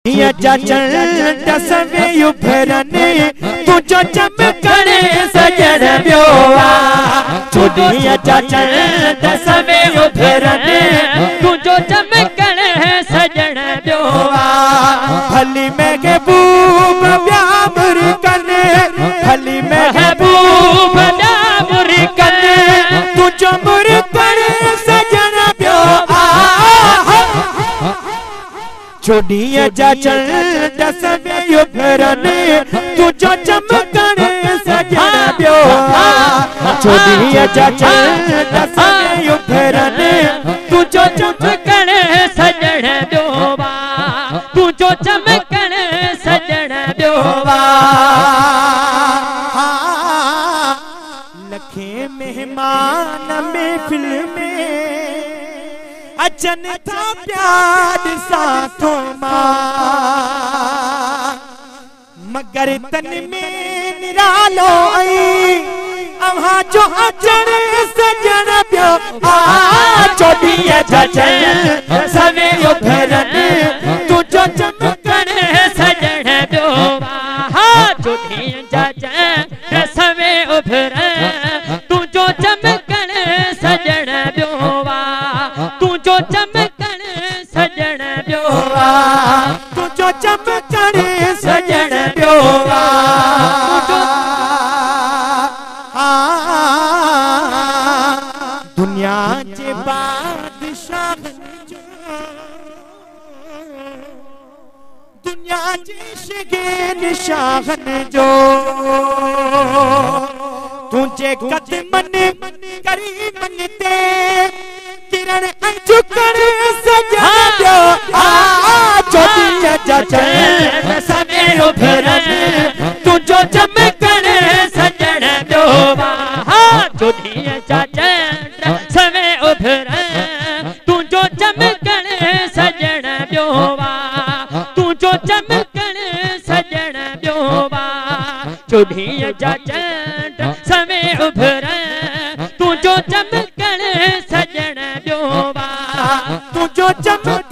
ये चंद सवे उभरने तुझो चमकने सजन ब्योवा छोड़िया चंद सवे उभरने तुझो चमकने सजन ब्योवा भली महबूब ब्यामर करने भली महबूब ब्यामर करने तुझो मुरकने सजन ब्योवा छोड़िया चंद सवे उभरने तुझो चमकने सजन ब्योवा छोड़िया चंद सवे उभरने तुझो चमकने सजन ब्योवा तुझो चमकने सजन ब्योवा लखे मेहमान महफिल में अचन था प्यार साथों मगर तन में निरालो आई अवहा जो अचन सजन ब्यो छोड़िया चंद सवे उभरने तुझो चमकने सजन ब्योवा छोड़िया चंद सवे उभरने तुझो चमकने सजन ब्योवा तुझो चमकने सजन ब्योवा तुझो चमकने सजन ब्योवा दुनिया के बादशाह दुनिया के शगेन शाहन जो तुझे कदमन करी मनते किरण अंजुकन सजन ब्योवा छोड़िया चंद सवे उभरने तुझो चमकने सजन ब्योवा छोड़िया चंद सवे उभरने तुझो चमकने सजन ब्योवा तुझो चमकने सजन ब्योवा छोड़िया चंद सवे उभरने तुझो चमकने सजन ब्योवा तुझो चमकने